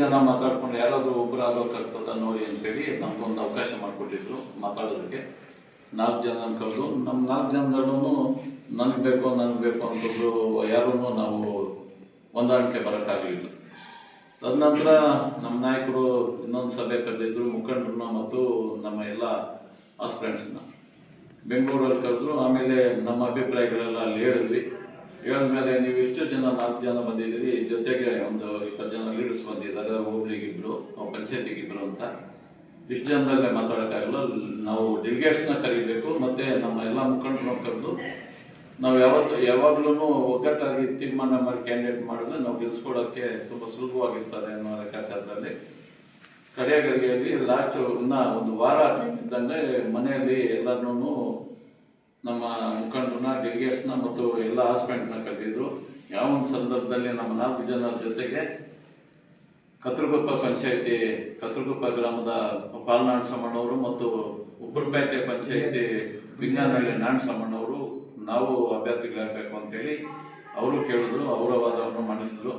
ಜನ ಮಾತಾಡ್ಕೊಂಡು ಯಾರಾದರೂ ಒಬ್ಬರು ಆಗೋಕ್ಕಾಗ್ತದ ನೋಡಿ ಅಂತೇಳಿ ನಮಗೊಂದು ಅವಕಾಶ ಮಾಡಿಕೊಟ್ಟಿದ್ರು ಮಾತಾಡೋದಕ್ಕೆ. 4 ಜನ ಕರೆದು ನಮ್ಮ 4 ಜನದಲ್ಲೂ ನನಗೆ ಬೇಕು ಅಂತಂದು ಯಾರೂ ನಾವು ಹೊಂದಾಣಿಕೆ ಬರೋಕ್ಕಾಗಲಿಲ್ಲ. ತದನಂತರ ನಮ್ಮ ನಾಯಕರು ಇನ್ನೊಂದು ಸಭೆ ಕರೆದಿದ್ರು, ಮುಖಂಡರನ್ನ ಮತ್ತು ನಮ್ಮ ಎಲ್ಲ ಆಸ್ಪಿರೆಂಟ್ಸ್ನ ಬೆಂಗಳೂರಲ್ಲಿ ಕರೆದ್ರು. ಆಮೇಲೆ ನಮ್ಮ ಅಭಿಪ್ರಾಯಗಳೆಲ್ಲ ಅಲ್ಲಿ ಹೇಳಿದ್ಮೇಲೆ ನೀವು ಇಷ್ಟು ಜನ 4 ಜನ ಬಂದಿದ್ದೀರಿ, ಜೊತೆಗೆ ಒಂದು 20 ಜನ ಲೀಡರ್ಸ್ ಬಂದಿದ್ದಾರೆ, ಹೋಗ್ಲಿಗಿಬ್ರು, ಪಂಚಾಯತಿಗಿಬ್ರು ಅಂತ. ಇಷ್ಟು ಜನದಲ್ಲೇ ಮಾತಾಡೋಕ್ಕಾಗಲ್ಲ, ನಾವು ಡೆಲಿಗೇಟ್ಸ್ನ ಕರಿಬೇಕು ಮತ್ತು ನಮ್ಮ ಎಲ್ಲ ಮುಖಂಡರನ್ನ ಕರೆದು ನಾವು ಯಾವಾಗಲೂ ಒಗ್ಗಟ್ಟಾಗಿ ತೀರ್ಮಾನ ಮಾಡಿ ಕ್ಯಾಂಡಿಡೇಟ್ ಮಾಡಿದ್ರೆ ನಾವು ಗೆಲ್ಸ್ಕೊಡೋಕ್ಕೆ ತುಂಬ ಸುಲಭವಾಗಿರ್ತದೆ ಅನ್ನೋ ಲೆಕ್ಕಾಚಾರದಲ್ಲಿ ಕಡೆಗಳಿಗೆಯಲ್ಲಿ ಲಾಸ್ಟು ಇನ್ನೂ ಒಂದು ವಾರ ಇದ್ದಂಗೆ ಮನೆಯಲ್ಲಿ ಎಲ್ಲರೂ ನಮ್ಮ ಮುಖಂಡರನ್ನ, ಡೆಲಿಗೇಟ್ಸ್ನ ಮತ್ತು ಎಲ್ಲ ಆಸ್ಪಿರೆಂಟ್ನ ಕರೆದಿದ್ರು. ಯಾವ ಒಂದು ಸಂದರ್ಭದಲ್ಲಿ ನಮ್ಮ 4 ಜನರ ಜೊತೆಗೆ ಕತ್ರಗುಪ್ಪ ಪಂಚಾಯತಿ, ಕತ್ರಗುಪ್ಪ ಗ್ರಾಮದ ಪಾಲ್ನಾಡ್ ಸಮ್ಮಣ್ಣವರು ಮತ್ತು ಉಪ್ಪರಪೇಟೆ ಪಂಚಾಯತಿ ವಿಜ್ಞಾನಹಳ್ಳಿ ನಾರಾಯಣ ಸಮ್ಮಣ್ಣವರು ನಾವು ಅಭ್ಯರ್ಥಿಗಳಾಗಬೇಕು ಅಂತೇಳಿ ಅವರು ಕೇಳಿದ್ರು, ಅವರ ವಾದವನ್ನು ಮಂಡಿಸಿದ್ರು.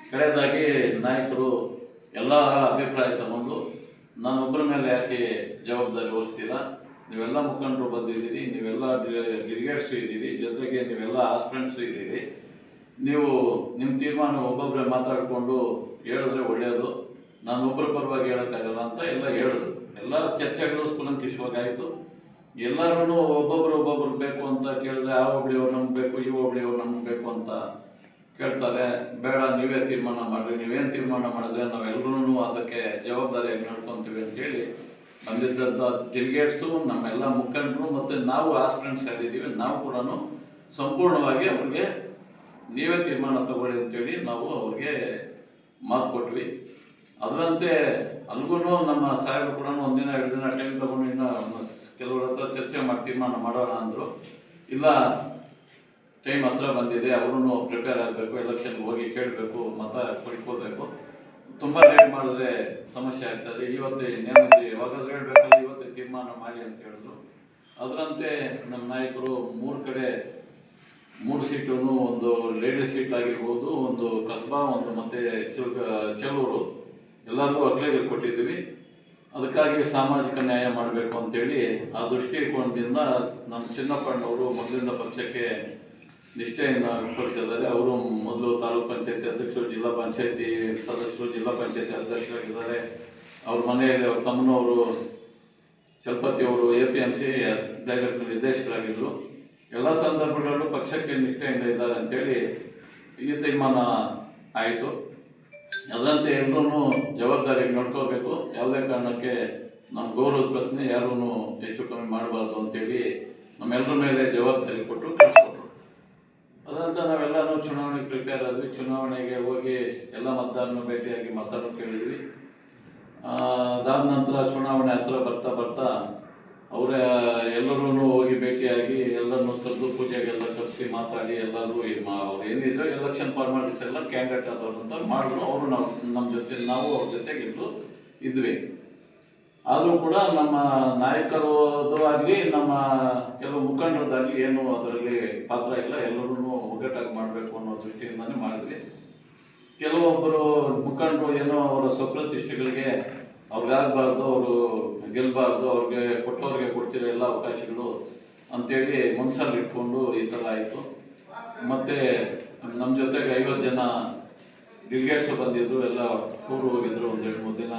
ಕಡೆಯದಾಗಿ ನಾಯಕರು ಎಲ್ಲ ಅಭಿಪ್ರಾಯ ತಗೊಂಡು ನಾನೊಬ್ಬರ ಮೇಲೆ ಯಾಕೆ ಜವಾಬ್ದಾರಿ ವಹಿಸ್ತೀರ, ನೀವೆಲ್ಲ ಮುಖಂಡರು ಬಂದಿದ್ದೀರಿ, ನೀವೆಲ್ಲ ಡೆಲಿಗೇಟ್ಸು ಇದ್ದೀರಿ, ಜೊತೆಗೆ ನೀವೆಲ್ಲ ಆಸ್ಪಿರೆಂಟ್ಸು ಇದ್ದೀರಿ, ನೀವು ನಿಮ್ಮ ತೀರ್ಮಾನ ಒಬ್ಬೊಬ್ಬರೇ ಮಾತಾಡಿಕೊಂಡು ಹೇಳಿದ್ರೆ ಒಳ್ಳೆಯದು, ನಾನು ಒಬ್ಬರ ಪರವಾಗಿ ಹೇಳೋಕ್ಕಾಗಲ್ಲ ಅಂತ ಎಲ್ಲ ಹೇಳಿದ್ರು. ಎಲ್ಲ ಚರ್ಚೆಗಳು ಸ್ಫುಲಂಕಿಷವಾಗಿ ಆಯಿತು. ಎಲ್ಲರೂ ಒಬ್ಬೊಬ್ರು ಬೇಕು ಅಂತ ಕೇಳಿದ್ರೆ ಆ ಹೋಬಳಿಯವ್ರು ನಮ್ಗೆ ಬೇಕು, ಈ ಹೋಬಳಿಯವ್ರು ನಮ್ಗೆ ಬೇಕು ಅಂತ ಕೇಳ್ತಾರೆ. ಬೇಡ, ನೀವೇ ತೀರ್ಮಾನ ಮಾಡಿರಿ, ನೀವೇನು ತೀರ್ಮಾನ ಮಾಡಿದ್ರೆ ನಾವೆಲ್ಲರೂ ಅದಕ್ಕೆ ಜವಾಬ್ದಾರಿಯಾಗಿ ನಡ್ಕೊತೀವಿ ಅಂತೇಳಿ ಬಂದಿದ್ದಂಥ ಡೆಲಿಗೇಟ್ಸು, ನಮ್ಮೆಲ್ಲ ಮುಖಂಡರು ಮತ್ತು ನಾವು ಆಸ್ಪಿರೆಂಟ್ಸ್ ಆಗಿದ್ದೀವಿ, ನಾವು ಕೂಡ ಸಂಪೂರ್ಣವಾಗಿ ಅವ್ರಿಗೆ ನೀವೇ ತೀರ್ಮಾನ ತಗೊಳ್ಳಿ ಅಂತೇಳಿ ನಾವು ಅವ್ರಿಗೆ ಮಾತು ಕೊಟ್ವಿ. ಅದರಂತೆ ಅಲ್ಲಿಗೂ ನಮ್ಮ ಸಾಹೇಬರು ಕೂಡ 1 ದಿನ 2 ದಿನ ಟೈಮ್ ತಗೊಂಡು ಇನ್ನೂ ಕೆಲವ್ರ ಹತ್ರ ಚರ್ಚೆ ಮಾಡಿ ತೀರ್ಮಾನ ಮಾಡೋಣ ಅಂದರು. ಇಲ್ಲ, ಟೈಮ್ ಹತ್ರ ಬಂದಿದೆ, ಅವರು ಪ್ರಿಪೇರ್ ಆಗಬೇಕು, ಎಲೆಕ್ಷನ್ಗೆ ಹೋಗಿ ಕೇಳಬೇಕು, ಮತ ಪಡ್ಕೋಬೇಕು, ತುಂಬ ಲೇಟ್ ಮಾಡಿದ್ರೆ ಸಮಸ್ಯೆ ಆಗ್ತದೆ, ಇವತ್ತೇ ನೇಮದಿ ಯಾವಾಗಾದ್ರೂ ಹೇಳಬೇಕಲ್ಲ, ಇವತ್ತೇ ತೀರ್ಮಾನ ಮಾಡಿ ಅಂತ ಹೇಳಿದ್ರು. ಅದರಂತೆ ನಮ್ಮ ನಾಯಕರು 3 ಕಡೆ 3 ಸೀಟು, ಒಂದು ಲೇಡೀಸ್ ಸೀಟ್ ಆಗಿರ್ಬೋದು, ಒಂದು ಕಸ್ಬಾ, ಒಂದು ಮತ್ತು ಚೇಳೂರು ಎಲ್ಲರಿಗೂ ಅಕ್ಲೇಜರ್ ಕೊಟ್ಟಿದ್ದೀವಿ. ಅದಕ್ಕಾಗಿ ಸಾಮಾಜಿಕ ನ್ಯಾಯ ಮಾಡಬೇಕು ಅಂತೇಳಿ ಆ ದೃಷ್ಟಿಕೋನದಿಂದ ನಮ್ಮ ಚಿನ್ನಪ್ಪಣ್ಣವರು ಮೊದಲಿಂದ ಪಕ್ಷಕ್ಕೆ ನಿಷ್ಠೆಯನ್ನು ವ್ಯಕ್ತಪಡಿಸಿದ್ದಾರೆ. ಅವರು ಮೊದಲು ತಾಲೂಕು ಪಂಚಾಯತಿ ಅಧ್ಯಕ್ಷರು, ಜಿಲ್ಲಾ ಪಂಚಾಯತಿ ಸದಸ್ಯರು, ಜಿಲ್ಲಾ ಪಂಚಾಯತಿ ಅಧ್ಯಕ್ಷರಾಗಿದ್ದಾರೆ. ಅವ್ರ ಮನೆಯಲ್ಲಿ ಅವ್ರ ತಮ್ಮನವರು ಚಲಪತಿಯವರು APMC ಡೈರೆಕ್ಟರ್ ನಿರ್ದೇಶಕರಾಗಿದ್ದರು. ಎಲ್ಲ ಸಂದರ್ಭಗಳಲ್ಲೂ ಪಕ್ಷಕ್ಕೆ ನಿಷ್ಠೆಯಿಂದ ಇದ್ದಾರೆ ಅಂತೇಳಿ ಈ ತೀರ್ಮಾನ ಆಯಿತು. ಅದರಂತೆ ಎಲ್ಲರೂ ಜವಾಬ್ದಾರಿಯಾಗಿ ನೋಡ್ಕೋಬೇಕು, ಯಾವುದೇ ಕಾರಣಕ್ಕೆ ನಮ್ಮ ಗೌರವದ ಪ್ರಶ್ನೆ ಯಾರೂ ಹೆಚ್ಚು ಕಮ್ಮಿ ಮಾಡಬಾರ್ದು ಅಂತೇಳಿ ನಮ್ಮೆಲ್ಲರ ಮೇಲೆ ಜವಾಬ್ದಾರಿ ಕೊಟ್ಟು ಕಳಿಸ್ಕೊಟ್ರು. ಅದರಂತೆ ನಾವೆಲ್ಲರೂ ಚುನಾವಣೆಗೆ ಪ್ರಿಪೇರ್ ಆದ್ವಿ. ಚುನಾವಣೆಗೆ ಹೋಗಿ ಎಲ್ಲ ಮತದಾರನ ಭೇಟಿಯಾಗಿ ಮತದಾರರು ಕೇಳಿದ್ವಿ. ಅದಾದ ನಂತರ ಚುನಾವಣೆ ಹತ್ರ ಬರ್ತಾ ಅವರ ಎಲ್ಲರೂ ಹೋಗಿ ಭೇಟಿಯಾಗಿ ಎಲ್ಲರನ್ನೂ ಕರೆದು ಪೂಜೆಗೆಲ್ಲ ಕರೆಸಿ ಮಾತಾಡಿ ಎಲ್ಲರೂ ಅವ್ರು ಏನಿದ್ರು ಎಲೆಕ್ಷನ್ ಫಾರ್ಮಾಲಿಟೀಸ್ ಎಲ್ಲ ಕ್ಯಾಂಡಿಡೇಟ್ ಆದವ್ರು ಅಂತ ಮಾಡಿದ್ರು. ಅವರು ನಮ್ಮ ಜೊತೆ, ನಾವು ಅವ್ರ ಜೊತೆಗಿದ್ದು ಇದ್ವಿ. ಆದರೂ ಕೂಡ ನಮ್ಮ ನಾಯಕರದ್ದು ಆಗಲಿ, ನಮ್ಮ ಕೆಲವು ಮುಖಂಡರದ್ದಾಗಲಿ ಏನು ಅದರಲ್ಲಿ ಪಾತ್ರ ಇಲ್ಲ, ಎಲ್ಲರೂ ಒಗ್ಗಟ್ಟಾಗಿ ಮಾಡಬೇಕು ಅನ್ನೋ ದೃಷ್ಟಿಯಿಂದನೇ ಮಾಡಿದ್ವಿ. ಕೆಲವೊಬ್ಬರು ಮುಖಂಡರು ಏನೋ ಅವರ ಸ್ವಪ್ರತಿಷ್ಠೆಗಳಿಗೆ ಅವ್ರಿಗಾಗಬಾರ್ದು, ಅವರು ಗೆಲ್ಲಬಾರ್ದು, ಅವ್ರಿಗೆ ಕೊಟ್ಟವ್ರಿಗೆ ಕೊಡ್ತಿರೋ ಎಲ್ಲ ಅವಕಾಶಗಳು ಅಂತೇಳಿ ಮನಸ್ಸಲ್ಲಿ ಇಟ್ಕೊಂಡು ಈ ಥರ ಆಯಿತು. ಮತ್ತು ನಮ್ಮ ಜೊತೆಗೆ 50 ಜನ ಡೆಲಿಗೇಟ್ಸು ಬಂದಿದ್ದರು, ಎಲ್ಲ ಟೂರು ಹೋಗಿದ್ರು. 1-2-3 ದಿನ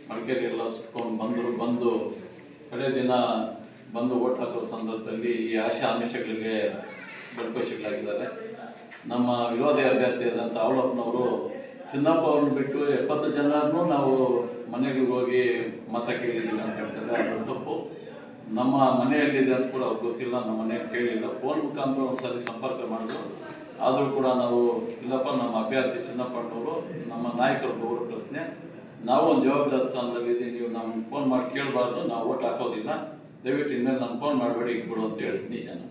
ಮಡಿಕೇರಿ ಎಲ್ಲ ಸುತ್ಕೊಂಡು ಬಂದು ಕಡೆ ದಿನ ಬಂದು ಓಟ್ ಹಾಕೋ ಸಂದರ್ಭದಲ್ಲಿ ಈ ಆಶಾ ಆಮಿಷಗಳಿಗೆ ಬಲಿಪಶುಗಳಾಗಿದ್ದಾರೆ. ನಮ್ಮ ವಿರೋಧಿ ಅಭ್ಯರ್ಥಿ ಆದಂಥ ಅವಳಪ್ಪನವರು ಚಿನ್ನಪ್ಪ ಅವ್ರನ್ನ ಬಿಟ್ಟು 70 ಜನರನ್ನು ನಾವು ಮನೆಗಳಿಗೆ ಹೋಗಿ ಮತ ಕೇಳಿದ್ದೀವಿ ಅಂತ ಹೇಳ್ತಾರೆ. ಅದು ತಪ್ಪು. ನಮ್ಮ ಮನೆಯಲ್ಲಿದೆ ಅಂತ ಕೂಡ ಅವ್ರಿಗೆ ಗೊತ್ತಿಲ್ಲ, ನಮ್ಮ ಮನೆಯಲ್ಲಿ ಕೇಳಿಲ್ಲ. ಫೋನ್ ಮುಖಾಂತರ ಒಂದ್ಸರಿ ಸಂಪರ್ಕ ಮಾಡಿದ್ರು. ಆದರೂ ಕೂಡ ನಾವು ಇಲ್ಲಪ್ಪ, ನಮ್ಮ ಅಭ್ಯರ್ಥಿ ಚಿನ್ನಪ್ಪಣ್ಣವರು ನಮ್ಮ ನಾಯಕರ ಗೌರವ ಪ್ರಶ್ನೆ, ನಾವು ಒಂದು ಜವಾಬ್ದಾರಿ ಸ್ಥಾನದಲ್ಲಿದ್ದೀವಿ, ನೀವು ನಮ್ಗೆ ಫೋನ್ ಮಾಡಿ ಕೇಳಬಾರ್ದು, ನಾವು ಓಟ್ ಹಾಕೋದಿಲ್ಲ, ದಯವಿಟ್ಟು ಇನ್ಮೇಲೆ ನಾನು ಫೋನ್ ಮಾಡಬೇಡಿ ಇಟ್ಬಿಡು ಅಂತ ಹೇಳಿದ್ನಿ ಜನ.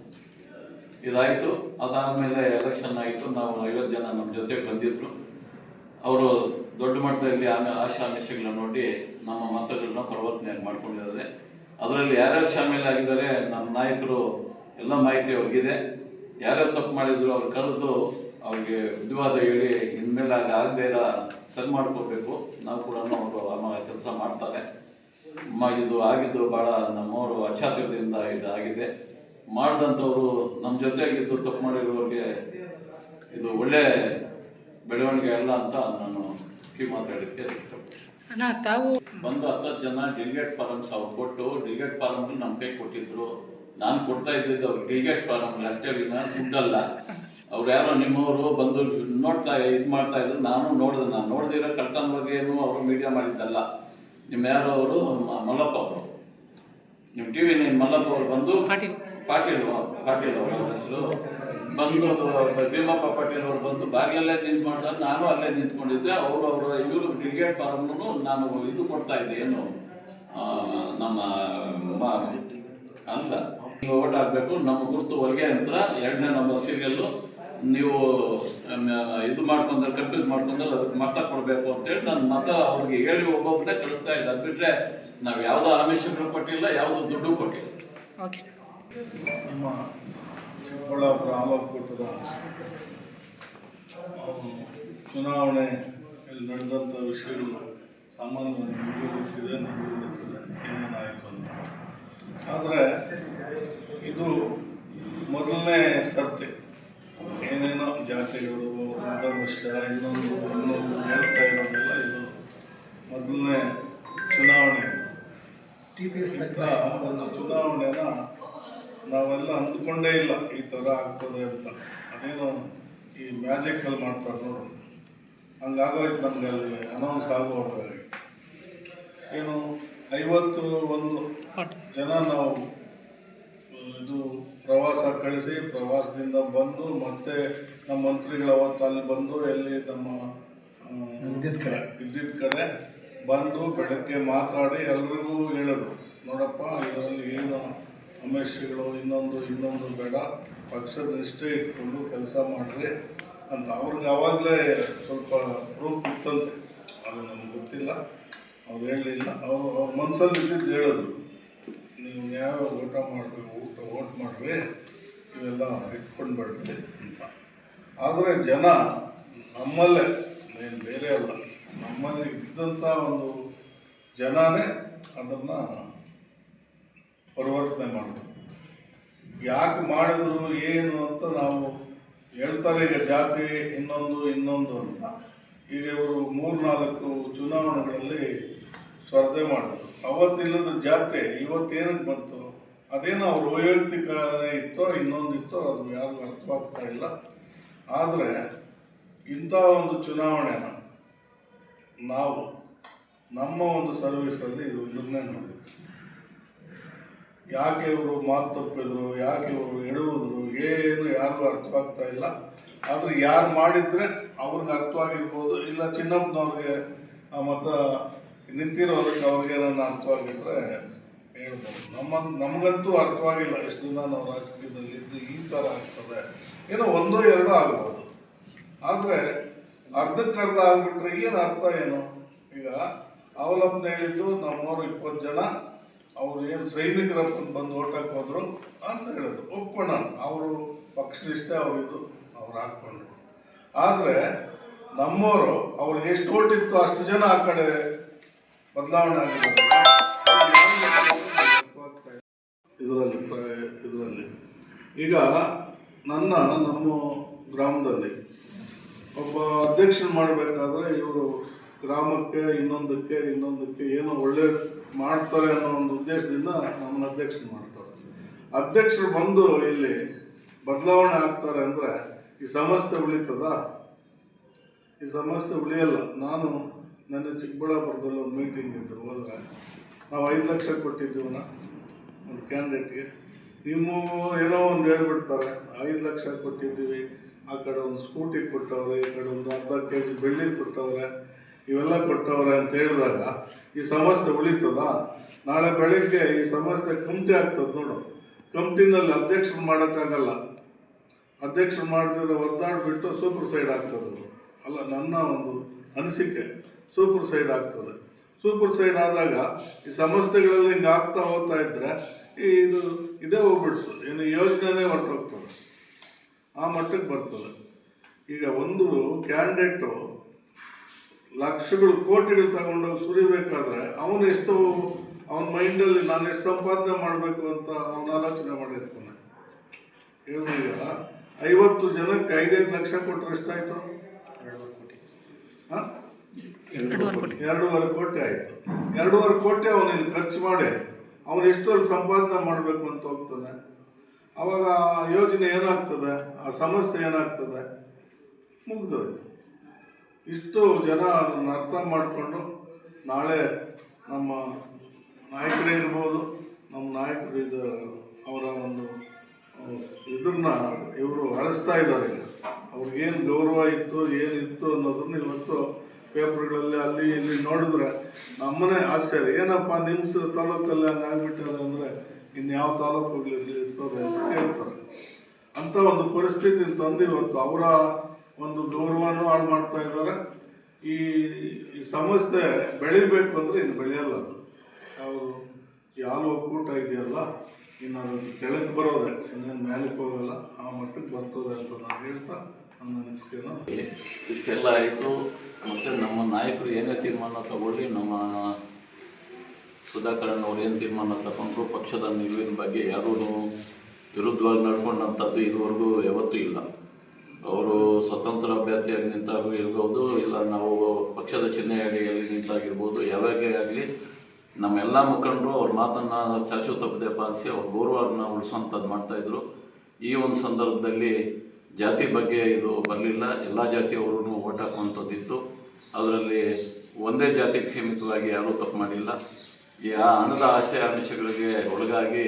ಇದಾಯಿತು. ಅದಾದಮೇಲೆ ಎಲೆಕ್ಷನ್ ಆಯಿತು. ನಾವು 50 ಜನ ನಮ್ಮ ಜೊತೆ ಬಂದಿದ್ದರು. ಅವರು ದೊಡ್ಡ ಮಟ್ಟದಲ್ಲಿ ಆಶಾ ಆಮಿಷಗಳನ್ನ ನೋಡಿ ನಮ್ಮ ಮತಗಳನ್ನ ಪರಿವರ್ತನೆ ಮಾಡ್ಕೊಂಡಿದ್ದಾರೆ. ಅದರಲ್ಲಿ ಯಾರ್ಯಾರು ಶಾಮೀಲಾಗಿದ್ದಾರೆ ನಮ್ಮ ನಾಯಕರು ಎಲ್ಲ ಮಾಹಿತಿ ಅವ್ರಿಗಿದೆ. ಯಾರ್ಯಾರು ತಪ್ಪು ಮಾಡಿದ್ರು ಅವ್ರು ಕರೆದು ಅವ್ರಿಗೆ ವಿಧವಾದ ಹೇಳಿ ಇನ್ಮೇಲೆ ಆಗದೇ ಇರೋ ಸರಿ ಮಾಡ್ಕೋಬೇಕು. ನಾವು ಕೂಡ ಅವರು ಕೆಲಸ ಮಾಡ್ತಾರೆ. ಇದು ಆಗಿದ್ದು ಭಾಳ ನಮ್ಮವರು ಅಚಾತುರ್ಯದಿಂದ ಇದಾಗಿದೆ. ಮಾಡಿದಂಥವ್ರು ನಮ್ಮ ಜೊತೆಗಿದ್ದು ತಪ್ಪು ಮಾಡಿರೋರಿಗೆ ಇದು ಒಳ್ಳೆ ಬೆಳವಣಿಗೆ ಅಲ್ಲ ಅಂತ ನಾನು ಮಾತಾಡಲಿಕ್ಕೆ ಇಷ್ಟಪಡ್ತೀನಿ. ತಾವು ಬಂದು 10 ಜನ ಡೆಲಿಗೇಟ್ ಫಾರಮ್ಸ್ ಅವ್ರು ಕೊಟ್ಟು ಡೆಲಿಗೇಟ್ ಫಾರಮ್ ನಮ್ಮ ಕೈ ಕೊಟ್ಟಿದ್ರು. ನಾನು ಕೊಡ್ತಾ ಇದ್ದಿದ್ದು ಅವ್ರು ಡೆಲಿಗೇಟ್ ಫಾರಮ್ ಅಷ್ಟೇ ವಿನ ದುಡ್ಡಲ್ಲ. ಅವ್ರು ಯಾರೋ ನಿಮ್ಮವರು ಬಂದು ಇದು ಮಾಡ್ತಾ ಇದ್ರು. ನಾನು ನೋಡ್ದಿರೋ ಕಳ್ತನ ಬಗ್ಗೆನೂ ಅವರು ಮೀಡಿಯಾ ಮಾಡಿದ್ದಲ್ಲ. ನಿಮ್ಮ ಯಾರೋ ಅವರು ಮಲ್ಲಪ್ಪ ಅವರು, ನಿಮ್ಮ ಟಿ ವಿ ಮಲ್ಲಪ್ಪ ಅವರು ಬಂದು ಪಾಟೀಲ್ ಅವರ ಹೆಸರು ಬಂದು ಭೀಮಪ್ಪ ಪಾಟೀಲ್ ಅವರು ಬಂದು ಬಾಗಿಲಲ್ಲೇ ನಿಂತು ಮಾಡ್ತಾರೆ. ನಾನು ಅಲ್ಲೇ ನಿಂತ್ಕೊಂಡಿದ್ದೆ. ಅವರ ಇವರು ಡೆಲಿಗೇಟ್ ಫಾರಮ್ನು ನಾನು ಇದು ಕೊಡ್ತಾ ಇದ್ದೆ, ಏನು ನಮ್ಮ ಅಲ್ಲ ನೀವು ಓಟ್ ಹಾಕಬೇಕು, ನಮ್ಮ ಗುರುತು ಹೊಲಿಗೆ ಅಂತ 2ನೇ ನಂಬರ್ ಸೀರಿಯಲ್ಲು ನೀವು ಇದು ಮಾಡ್ಕೊಂಡ್ರೆ ಕನ್ಫ್ಯೂಸ್ ಮಾಡ್ಕೊಂಡ್ರೆ ಅದಕ್ಕೆ ಮತ ಕೊಡಬೇಕು ಅಂತೇಳಿ ನಾನು ಮತ ಅವ್ರಿಗೆ ಹೇಳಿ ಒಬ್ಬೊಬ್ಬರೇ ಕಳಿಸ್ತಾ ಇದ್ದೆ. ಅದು ಬಿಟ್ಟರೆ ನಾವು ಯಾವುದೋ ಆಮಿಷಗಳು ಕೊಟ್ಟಿಲ್ಲ, ಯಾವುದೋ ದುಡ್ಡು ಕೊಟ್ಟಿಲ್ಲ. ನಮ್ಮ ಚಿಕ್ಕಬಳ್ಳಾಪುರ ಆಲೂಕೂಟದ ಚುನಾವಣೆಯಲ್ಲಿ ನಡೆದಂಥ ವಿಷಯಗಳು ಸಾಮಾನ್ಯವಾಗಿ ನಿಮಗೂ ಗೊತ್ತಿದೆ, ನಮಗೂ ಗೊತ್ತಿದೆ ಏನೇನಾಯಿತು ಅಂತ. ಆದರೆ ಇದು ಮೊದಲನೇ ಸರ್ತಿ ಏನೇನೋ ಜಾತಿಗಳು ದುಡ್ಡಂಶ ಇನ್ನೊಂದು ಹೇಳ್ತಾ ಇರೋದೆಲ್ಲ ಇದು ಮೊದಲನೇ ಚುನಾವಣೆ. ಒಂದು ಚುನಾವಣೆನ ನಾವೆಲ್ಲ ಅಂದ್ಕೊಂಡೇ ಇಲ್ಲ ಈ ಥರ ಆಗ್ತದೆ ಅಂತ. ಅದೇನೋ ಈ ಮ್ಯಾಜಿಕಲ್ಲಿ ಮಾಡ್ತಾರೆ ನೋಡು, ಹಂಗಾಗೋಯ್ತು ನಮಗೆ. ಅಲ್ಲಿ ಅನೌನ್ಸ್ ಆಗುವಾಗ ಏನು 51 ಜನ ನಾವು ಇದು ಪ್ರವಾಸ ಕಳಿಸಿ, ಪ್ರವಾಸದಿಂದ ಬಂದು ಮತ್ತೆ ನಮ್ಮ ಮಂತ್ರಿಗಳು ಅವತ್ತು ಅಲ್ಲಿ ಬಂದು ಎಲ್ಲಿ ನಮ್ಮ ಇದ್ದಿದ್ದ ಕಡೆ ಬಂದು ಬೆಳಗ್ಗೆ ಮಾತಾಡಿ ಎಲ್ರಿಗೂ ಹೇಳಿದ್ರು, ನೋಡಪ್ಪ ಇದರಲ್ಲಿ ಏನು ಸಮಸ್ಯೆಗಳು ಇನ್ನೊಂದು ಬೇಡ, ಪಕ್ಷದ ನಿಷ್ಠೆ ಇಟ್ಕೊಂಡು ಕೆಲಸ ಮಾಡಿರಿ ಅಂತ. ಅವ್ರಿಗೆ ಆವಾಗಲೇ ಸ್ವಲ್ಪ ಪ್ರೂಫ್ ಇತ್ತಂತೆ, ಅದು ನಮ್ಗೆ ಗೊತ್ತಿಲ್ಲ, ಅವ್ರು ಹೇಳಲಿಲ್ಲ. ಅವ್ರ ಮನಸ್ಸಲ್ಲಿ ಇದ್ದಿದ್ದು ಹೇಳಿದ್ರು, ನೀವು ಯಾವ ಊಟ ಮಾಡಬೇಕು, ಓಟ್ ಮಾಡ್ರಿ, ಇವೆಲ್ಲ ಇಟ್ಕೊಂಡ್ಬೇಡ್ರಿ ಅಂತ. ಆದರೆ ಜನ ನಮ್ಮಲ್ಲೇ, ಏನು ಬೇರೆ ಅಲ್ಲ, ನಮ್ಮಲ್ಲಿ ಇದ್ದಂಥ ಒಂದು ಜನನೇ ಅದನ್ನು ಪರಿವರ್ತನೆ ಮಾಡಿದ್ರು. ಯಾಕೆ ಮಾಡಿದ್ರು ಏನು ಅಂತ ನಾವು ಹೇಳ್ತಾರೆ. ಈಗ ಜಾತಿ ಇನ್ನೊಂದು ಅಂತ. ಈಗ ಇವರು 3-4 ಚುನಾವಣೆಗಳಲ್ಲಿ ಸ್ಪರ್ಧೆ ಮಾಡಿದ್ರು. ಅವತ್ತಿಲ್ಲದ ಜಾತಿ ಇವತ್ತೇನಕ್ಕೆ ಬಂತು? ಅದೇನೋ ಅವ್ರ ವೈಯಕ್ತಿಕನೇ ಇತ್ತೋ ಇನ್ನೊಂದಿತ್ತೋ ಅದು ಯಾರಿಗೂ ಅರ್ಥವಾಗ್ತಾ ಇಲ್ಲ. ಆದರೆ ಇಂಥ ಒಂದು ಚುನಾವಣೆನ ನಾವು ನಮ್ಮ ಒಂದು ಸರ್ವಿಸಲ್ಲಿ ಇದನ್ನೇ ನೋಡಿದ್ವಿ. ಯಾಕೆ ಇವರು ಮಾತು ತಪ್ಪಿದ್ರು, ಯಾಕೆ ಇವರು ಎಡುವುದ್ರು, ಏನು ಯಾರಿಗೂ ಅರ್ಥವಾಗ್ತಾ ಇಲ್ಲ. ಆದರೆ ಯಾರು ಮಾಡಿದರೆ ಅವ್ರಿಗೆ ಅರ್ಥವಾಗಿರ್ಬೋದು, ಇಲ್ಲ ಚಿನ್ನಪ್ಪನವ್ರಿಗೆ ಮತ್ತು ನಿಂತಿರೋದಕ್ಕೆ ಅವ್ರಿಗೆ ನನ್ನ ಅರ್ಥವಾಗಿದ್ದರೆ ಹೇಳ್ಬೋದು. ನಮಗಂತೂ ಅರ್ಥವಾಗಿಲ್ಲ. ಇಷ್ಟು ದಿನ ನಾವು ರಾಜಕೀಯದಲ್ಲಿದ್ದು ಈ ಥರ ಆಗ್ತದೆ, ಏನೋ 1-2 ಆಗ್ಬೋದು. ಆದರೆ ಅರ್ಧಕ್ಕರ್ಧ ಆಗಿಬಿಟ್ರೆ ಏನು ಅರ್ಥ ಏನು? ಈಗ ಅವಲಪ್ಪನ ಹೇಳಿದ್ದು ನಮ್ಮವರು 20 ಜನ ಅವರು ಏನು ಸೈನಿಕರಪ್ಪನ ಬಂದು ಓಟಕ್ಕೆ ಹೋದರು ಅಂತ ಹೇಳಿದ್ರು, ಒಪ್ಕೊಳ್ಳೋಣ. ಅವರು ಪಕ್ಷನಿಷ್ಠೆ ಅವರಿದ್ದು, ಅವ್ರು ಹಾಕ್ಕೊಂಡ್ರು. ಆದರೆ ನಮ್ಮವರು ಅವ್ರಿಗೆ ಎಷ್ಟು ಓಟಿತ್ತು ಅಷ್ಟು ಜನ ಆ ಕಡೆ ಬದಲಾವಣೆ ಆಗಿದೆ. ಇದರಲ್ಲಿ ಈಗ ನಮ್ಮ ಗ್ರಾಮದಲ್ಲಿ ಒಬ್ಬ ಅಧ್ಯಕ್ಷನ ಮಾಡಬೇಕಾದ್ರೆ ಇವರು ಗ್ರಾಮಕ್ಕೆ ಇನ್ನೊಂದಕ್ಕೆ ಏನೋ ಒಳ್ಳೆ ಮಾಡ್ತಾರೆ ಅನ್ನೋ ಒಂದು ಉದ್ದೇಶದಿಂದ ನಮ್ಮನ್ನ ಅಧ್ಯಕ್ಷನ ಮಾಡ್ತಾರೆ. ಅಧ್ಯಕ್ಷರು ಬಂದು ಇಲ್ಲಿ ಬದಲಾವಣೆ ಆಗ್ತಾರೆ ಅಂದರೆ ಈ ಸಮಸ್ಯೆ ಉಳಿತದ? ಈ ಸಮಸ್ಯೆ ಉಳಿಯಲ್ಲ. ನಾನು ನನ್ನ ಚಿಕ್ಕಬಳ್ಳಾಪುರದಲ್ಲಿ ಒಂದು ಮೀಟಿಂಗ್ ಇದ್ದು ಹೋದರೆ ನಾವು 5 ಲಕ್ಷ ಕೊಟ್ಟಿದ್ದೀವನ ಒಂದು ಕ್ಯಾಂಡಿಡೇಟ್ಗೆ. ನೀವು ಏನೋ ಒಂದು ಹೇಳ್ಬಿಡ್ತಾರೆ, 5 ಲಕ್ಷ ಕೊಟ್ಟಿದ್ದೀವಿ, ಆ ಕಡೆ ಒಂದು ಸ್ಕೂಟಿ ಕೊಟ್ಟವ್ರೆ, ಈ ಕಡೆ ಒಂದು ಅರ್ಧ kg ಬೆಳ್ಳಿ ಕೊಟ್ಟವ್ರೆ, ಇವೆಲ್ಲ ಕೊಟ್ಟವ್ರೆ ಅಂತ ಹೇಳಿದಾಗ ಈ ಸಮಸ್ಯೆ ಉಳಿತದ? ನಾಳೆ ಬೆಳಗ್ಗೆ ಈ ಸಮಸ್ಯೆ ಕಮಿಟಿ ಆಗ್ತದೆ ನೋಡು. ಕಮಿಟಿನಲ್ಲಿ ಅಧ್ಯಕ್ಷರು ಮಾಡೋಕ್ಕಾಗಲ್ಲ. ಅಧ್ಯಕ್ಷರು ಮಾಡಿದ್ರೆ ಒದ್ದಾಡಿಬಿಟ್ಟು ಸೂಪರ್ ಸೈಡ್ ಆಗ್ತದೆ. ಅಲ್ಲ, ನನ್ನ ಒಂದು ಅನಿಸಿಕೆ ಸೂಪರ್ ಸೈಡ್ ಆಗ್ತದೆ. ಸೂಪರ್ ಸೈಡ್ ಆದಾಗ ಈ ಸಮಸ್ಯೆಗಳೆಲ್ಲ ಹಿಂಗೆ ಆಗ್ತಾ ಹೋಗ್ತಾ ಇದ್ದರೆ ಇದೇ ಹೋಗ್ಬಿಡ್ತದೆ, ಏನು ಯೋಜನೆನೇ ಹೊರಟೋಗ್ತದೆ, ಆ ಮಟ್ಟಕ್ಕೆ ಬರ್ತದೆ. ಈಗ ಒಂದು ಕ್ಯಾಂಡಿಡೇಟು ಲಕ್ಷಗಳು ಕೋಟಿಗಳು ತಗೊಂಡೋಗಿ ಸುರಿಬೇಕಾದ್ರೆ ಅವನು ಎಷ್ಟು ಅವನ ಮೈಂಡಲ್ಲಿ ನಾನು ಎಷ್ಟು ಸಂಪಾದನೆ ಮಾಡಬೇಕು ಅಂತ ಅವನ ಆಲೋಚನೆ ಮಾಡಿರ್ತಾನೆ. ಈಗ 50 ಜನಕ್ಕೆ 5-5 ಲಕ್ಷ ಕೊಟ್ಟರೆ ಎಷ್ಟಾಯಿತು? 2.5 ಕೋಟಿ ಆಯಿತು. 2.5 ಕೋಟಿ ಅವನು ಇಲ್ಲಿ ಖರ್ಚು ಮಾಡಿ ಅವನು ಎಷ್ಟು ಅಲ್ಲಿ ಸಂಪಾದನೆ ಮಾಡಬೇಕು ಅಂತ ಹೋಗ್ತಾನೆ. ಆವಾಗ ಯೋಜನೆ ಏನಾಗ್ತದೆ, ಆ ಸಂಸ್ಥೆ ಏನಾಗ್ತದೆ, ಮುಗ್ದೋಯ್ತು. ಇಷ್ಟು ಜನ ಅದನ್ನು ಅರ್ಥ ಮಾಡಿಕೊಂಡು ನಾಳೆ ನಮ್ಮ ನಾಯಕರೇ ಇರ್ಬೋದು, ನಮ್ಮ ನಾಯಕರು ಅವರ ಒಂದು ಇದನ್ನ ಇವರು ಅಳಿಸ್ತಾ ಇದ್ದಾರೆ. ಅವ್ರಿಗೇನು ಗೌರವ ಇತ್ತು ಏನಿತ್ತು ಅನ್ನೋದನ್ನ ಇವತ್ತು ಪೇಪರ್ಗಳಲ್ಲಿ ಅಲ್ಲಿ ಇಲ್ಲಿ ನೋಡಿದ್ರೆ ನಮ್ಮನೆ ಆಶ್ಚರ್ಯ, ಏನಪ್ಪ ನಿಮ್ಮ ತಾಲೂಕಲ್ಲಿ ಹಂಗೆ ಆಗ್ಬಿಟ್ಟಾರೆ ಅಂದರೆ ಇನ್ಯಾವ ತಾಲೂಕುಗಳಲ್ಲಿ ಇರ್ತದೆ ಅಂತ ಕೇಳ್ತಾರೆ. ಅಂಥ ಒಂದು ಪರಿಸ್ಥಿತಿ ತಂದು ಇವತ್ತು ಅವರ ಒಂದು ಗೌರವನೂ ಹಾಳು ಮಾಡ್ತಾ ಇದ್ದಾರೆ. ಈ ಸಂಸ್ಥೆ ಬೆಳಿಬೇಕು ಅಂದರೆ ಇನ್ನು ಬೆಳೆಯಲ್ಲ. ಅವರು ಈ ಹಾಲು ಒಕ್ಕೂಟ ಇದೆಯಲ್ಲ, ಇನ್ನು ಅದು ಕೆಳಕ್ಕೆ ಬರೋದೆ, ಇನ್ನೇನು ಮೇಲಕ್ಕೆ ಹೋಗಲ್ಲ, ಆ ಮಟ್ಟಕ್ಕೆ ಬರ್ತದೆ ಅಂತ ನಾನು ಹೇಳ್ತಾ ನನ್ನ ಅನಿಸಿಕೆನ ಇಷ್ಟೆಲ್ಲ ಆಯಿತು. ಮತ್ತು ನಮ್ಮ ನಾಯಕರು ಏನೇ ತೀರ್ಮಾನ ತಗೊಳ್ಳಿ, ನಮ್ಮ ಸುಧಾಕರನ್ ಅವ್ರು ಏನು ತೀರ್ಮಾನ ತಗೊಂಡ್ರು ಪಕ್ಷದ ನಿಲುವಿನ ಬಗ್ಗೆ ಯಾರೂ ವಿರುದ್ಧವಾಗಿ ನಡ್ಕೊಂಡಂಥದ್ದು ಇದುವರೆಗೂ ಯಾವತ್ತೂ ಇಲ್ಲ. ಅವರು ಸ್ವತಂತ್ರ ಅಭ್ಯರ್ಥಿಯಾಗಿ ನಿಂತಾಗೂ ಇರ್ಬೋದು, ಇಲ್ಲ ನಾವು ಪಕ್ಷದ ಚಿಹ್ನೆಯಾಗಿ ನಿಂತಾಗಿರ್ಬೋದು, ಯಾವಾಗೇ ಆಗಲಿ ನಮ್ಮೆಲ್ಲ ಮುಖಂಡರು ಅವ್ರ ಮಾತನ್ನು ಚಾಚು ತಪ್ಪದೆ ಪಾಲಿಸಿ ಅವ್ರ ಗೌರವವನ್ನು ಉಳಿಸೋಂಥದ್ದು ಮಾಡ್ತಾಯಿದ್ರು. ಈ ಒಂದು ಸಂದರ್ಭದಲ್ಲಿ ಜಾತಿ ಬಗ್ಗೆ ಇದು ಬರಲಿಲ್ಲ, ಎಲ್ಲ ಜಾತಿಯವರು ಓಟ್ ಹಾಕುವಂಥದ್ದಿತ್ತು. ಅದರಲ್ಲಿ ಒಂದೇ ಜಾತಿಗೆ ಸೀಮಿತವಾಗಿ ಯಾರೂ ತಪ್ಪು ಮಾಡಿಲ್ಲ. ಈ ಹಣದ ಆಸೆ ಆಮಿಷಗಳಿಗೆ ಒಳಗಾಗಿ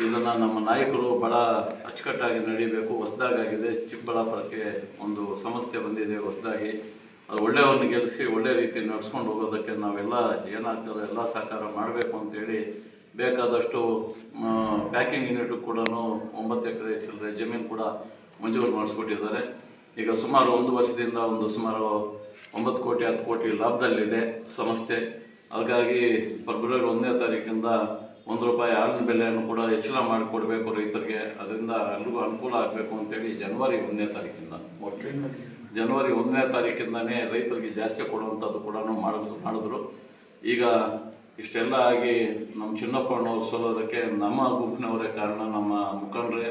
ಇದನ್ನು ನಮ್ಮ ನಾಯಕರು ಭಾಳ ಅಚ್ಚುಕಟ್ಟಾಗಿ ನಡೀಬೇಕು. ಹೊಸದಾಗಿದೆ, ಚಿಕ್ಕಬಳ್ಳಾಪುರಕ್ಕೆ ಒಂದು ಸಂಸ್ಥೆ ಬಂದಿದೆ ಹೊಸದಾಗಿ, ಅದು ಒಳ್ಳೆಯವನ್ನು ಗೆಲ್ಲಿಸಿ ಒಳ್ಳೆಯ ರೀತಿ ನಡೆಸ್ಕೊಂಡು ಹೋಗೋದಕ್ಕೆ ನಾವೆಲ್ಲ ಏನಾಗ್ತದೆ ಎಲ್ಲ ಸಹಕಾರ ಮಾಡಬೇಕು ಅಂತೇಳಿ ಬೇಕಾದಷ್ಟು ಪ್ಯಾಕಿಂಗ್ ಯೂನಿಟು ಕೂಡ 9 ಎಕರೆ ಚಿಲ್ಲರೆ ಜಮೀನು ಕೂಡ ಮಂಜೂರು ಮಾಡಿಸ್ಕೊಟ್ಟಿದ್ದಾರೆ. ಈಗ ಸುಮಾರು 1 ವರ್ಷದಿಂದ ಸುಮಾರು 9 ಕೋಟಿ 10 ಕೋಟಿ ಲಾಭದಲ್ಲಿದೆ ಸಂಸ್ಥೆ. ಹಾಗಾಗಿ ಫೆಬ್ರವರಿ 1ನೇ ತಾರೀಕಿಂದ ₹1 ಹಾಲಿನ ಬೆಲೆಯನ್ನು ಕೂಡ ಹೆಚ್ಚಳ ಮಾಡಿಕೊಡ್ಬೇಕು ರೈತರಿಗೆ. ಅದರಿಂದ ಎಲ್ರಿಗೂ ಅನುಕೂಲ ಆಗಬೇಕು ಅಂತೇಳಿ ಜನವರಿ 1ನೇ ತಾರೀಕಿಂದನೇ ರೈತರಿಗೆ ಜಾಸ್ತಿ ಕೊಡುವಂಥದ್ದು ಕೂಡ ಮಾಡಿದ್ರು. ಈಗ ಇಷ್ಟೆಲ್ಲ ಆಗಿ ನಮ್ಮ ಚಿನ್ನಪ್ಪಣ್ಣವ್ರು ಸೋಲೋದಕ್ಕೆ ನಮ್ಮ ಗುಂಪಿನವರೇ ಕಾರಣ, ನಮ್ಮ ಮುಖಂಡರೇ,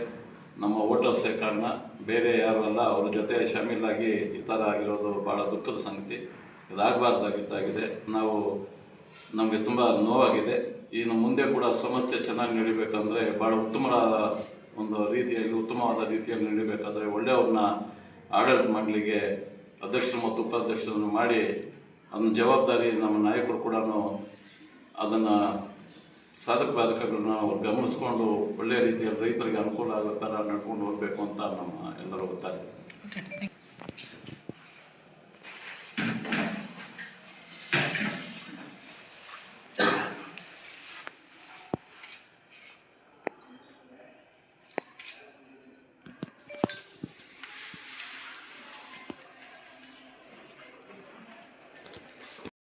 ನಮ್ಮ ವೋಟರ್ಸೇ ಕಾರಣ, ಬೇರೆ ಯಾರು ಅಲ್ಲ. ಅವ್ರ ಜೊತೆ ಶಾಮೀಲಾಗಿ ಈ ಥರ ಆಗಿರೋದು ಭಾಳ ದುಃಖದ ಸಂಗತಿ. ಇದಾಗಬಾರ್ದಾಗಿದ್ದಾಗಿದೆ. ನಮಗೆ ತುಂಬ ನೋವಾಗಿದೆ. ಇನ್ನು ಮುಂದೆ ಕೂಡ ಸಮಸ್ಯೆ ಚೆನ್ನಾಗಿ ನಡಿಬೇಕಂದ್ರೆ ಭಾಳ ಉತ್ತಮವಾದ ರೀತಿಯಲ್ಲಿ ನಡಿಬೇಕಾದ್ರೆ ಒಳ್ಳೆಯವ್ರನ್ನ ಆಡಳಿತ ಮಂಡಳಿಗೆ ಅಧ್ಯಕ್ಷರು ಮತ್ತು ಉಪಾಧ್ಯಕ್ಷರನ್ನು ಮಾಡಿ ಅದನ್ನ ಜವಾಬ್ದಾರಿ ನಮ್ಮ ನಾಯಕರು ಕೂಡ ಅದನ್ನು ಸಾಧಕ ಬಾಧಕಗಳನ್ನ ಅವ್ರು ಗಮನಿಸ್ಕೊಂಡು ಒಳ್ಳೆಯ ರೀತಿಯಲ್ಲಿ ರೈತರಿಗೆ ಅನುಕೂಲ ಆಗೋ ಥರ ನಡ್ಕೊಂಡು ಹೋಗಬೇಕು ಅಂತ ನಮ್ಮ ಎಲ್ಲರೂ ಒತ್ತಾಸೆ.